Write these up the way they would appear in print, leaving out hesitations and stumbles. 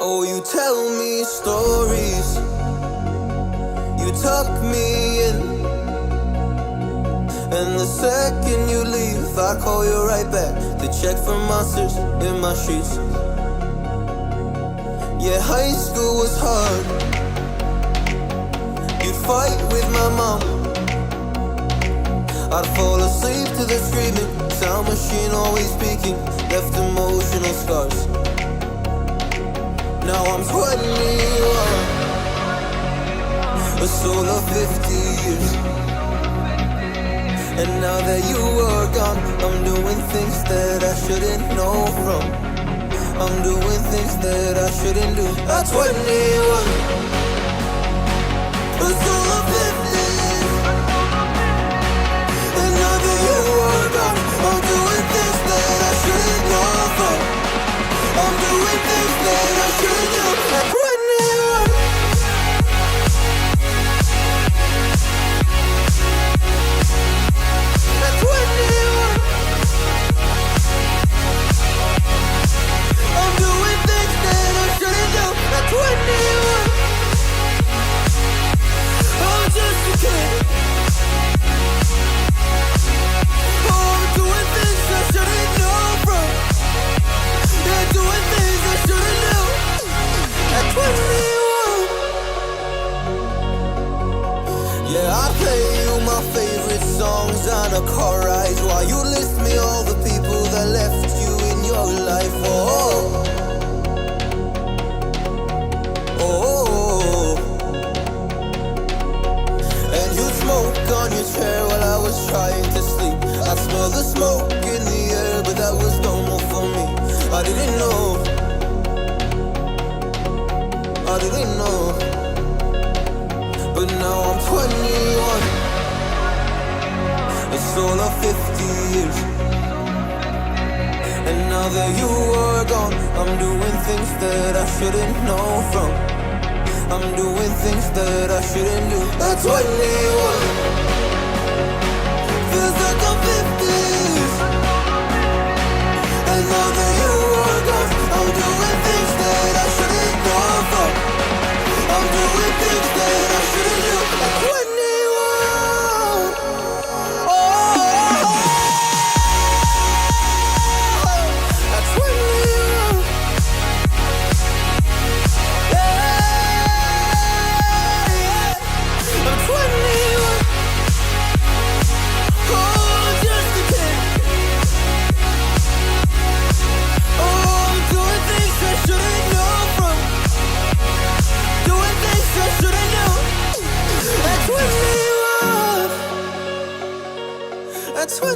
Oh, you tell me stories, you tuck me in, and the second you leave, I call you right back to check for monsters in my sheets. Yeah, high school was hard. You'd fight with my mom. I'd fall asleep to the screaming, sound machine always speaking, left emotional scars. Now I'm 21, a soul of 50 years. And now that you are gone, I'm doing things that I shouldn't know from. I'm doing things that I shouldn't do. At 21, a soul of 50 years. And now that you are gone, I'm doing things that I shouldn't know from. I'm doing things that I shouldn't do. At 21. At 21. I'm doing things that I shouldn't do. At 21. I'm just a kid. Oh, I'm doing things I shouldn't know from. Yeah, doing things I shouldn't do. At 21. Yeah, I play you my favorite songs on a car ride while you list me all the people that left you in your life. Oh, oh, and you'd smoke on your chair while I was trying to sleep. I smell the smoke in the air, but that was normal for me. I didn't know, I didn't know. But now I'm 21, a soul of 50 years. And now that you are gone, I'm doing things that I shouldn't know from. I'm doing things that I shouldn't do. At 21, feels like I'm 50s. And now that you are gone, I'm doing things that I shouldn't know from. I'm doing things that I shouldn't do. At 21. Oh, at 21. Yeah, I'm 21. Oh, I'm just a kid. Oh, I'm doing things I shouldn't know from. Doing things I shouldn't know. At 21. At 21.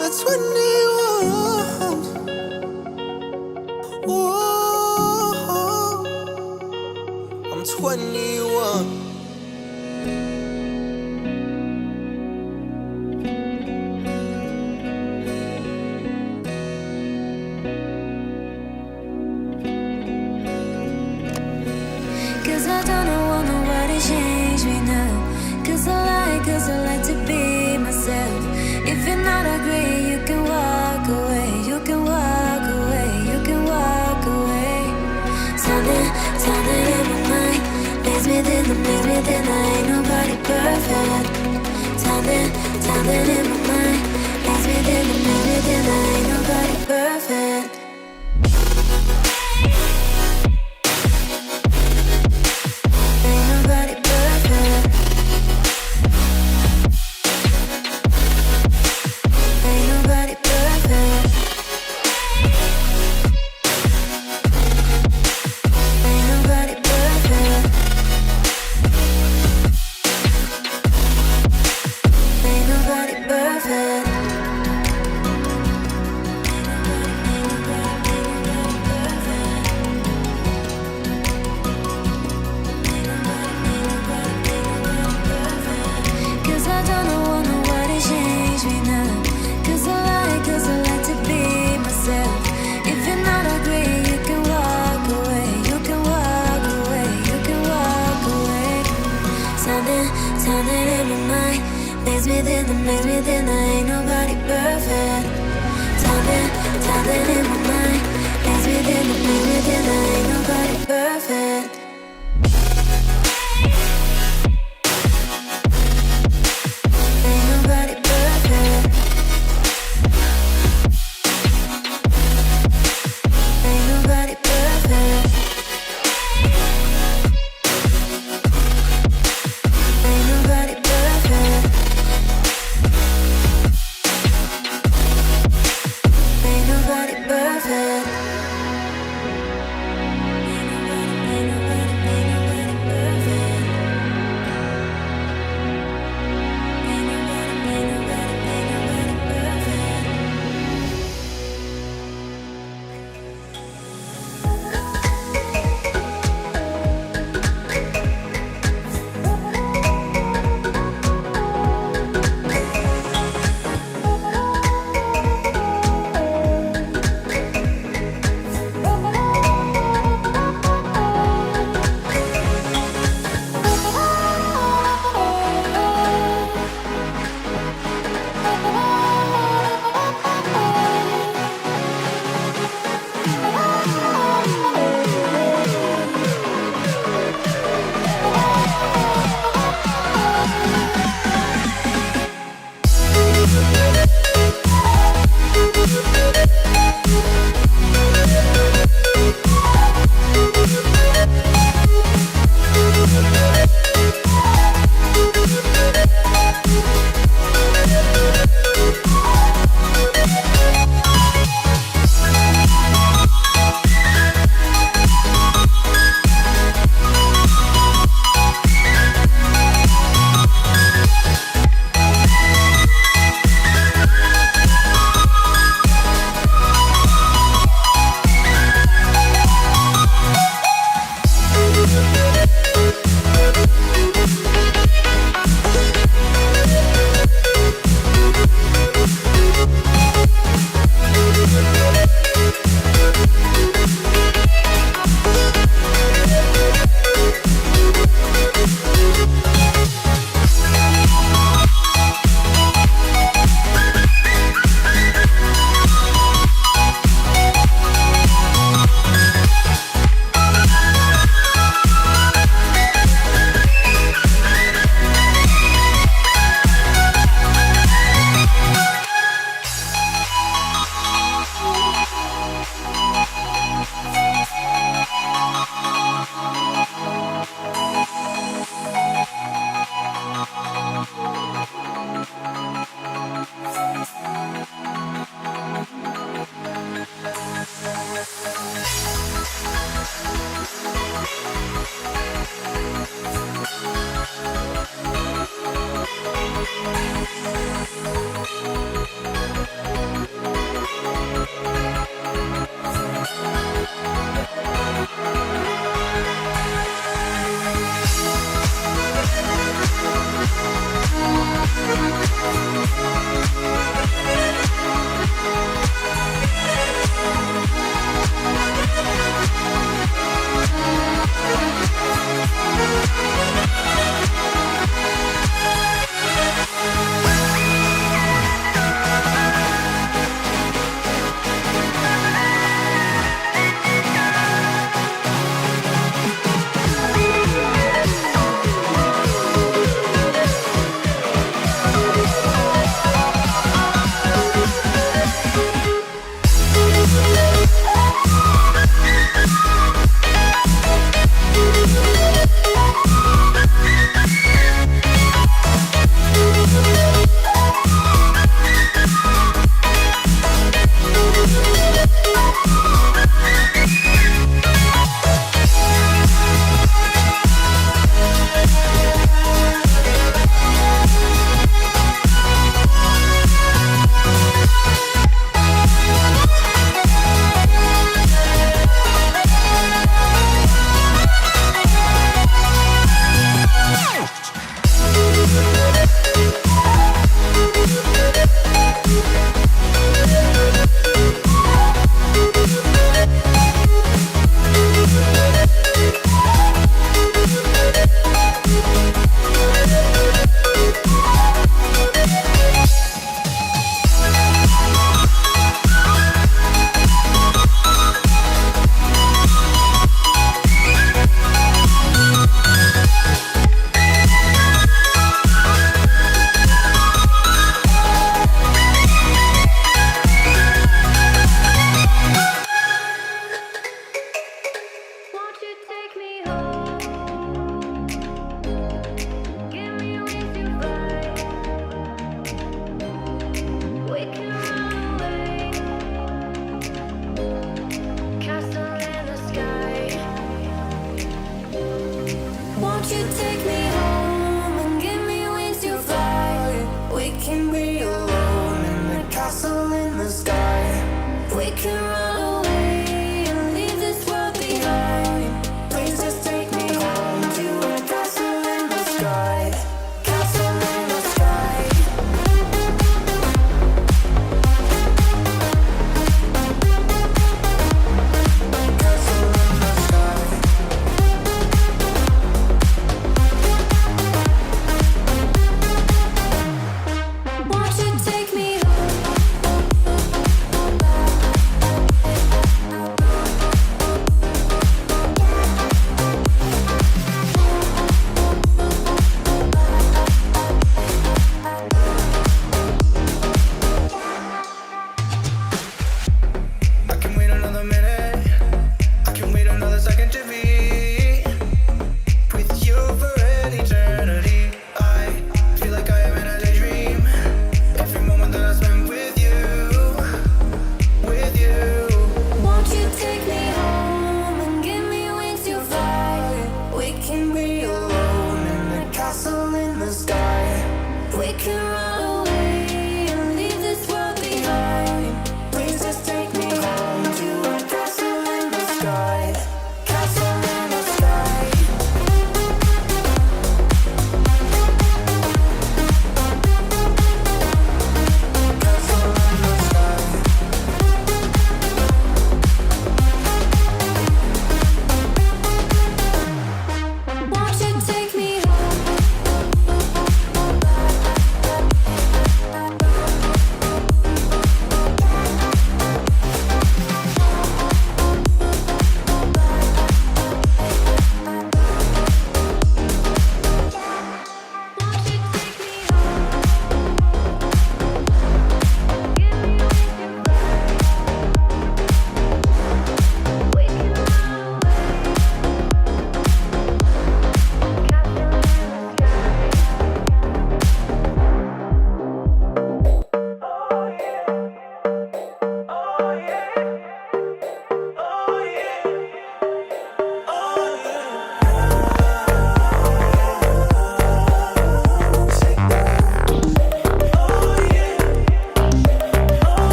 At 21. Whoa. I'm 21. Cause I don't want nobody change me now. Cause I like to be myself. If you're not agree, you can walk away. You can walk away, you can walk away. Something in my mind makes me think I ain't nobody perfect. Something in my mind makes me think I ain't nobody perfect. Ain't nobody perfect. Ain't nobody perfect. Ain't nobody perfect. Ain't nobody perfect. Cause I don't want nobody change me now. Cause I like to be myself. If you're not agree, you can walk away. You can walk away, you can walk away. Something in my mind makes me think I ain't nobody perfect. Something in my mind Ain't nobody perfect. Ain't nobody perfect. Ain't nobody perfect. Ain't nobody perfect. Ain't nobody perfect. Ain't nobody perfect. Ain't nobody perfect.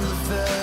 the fence.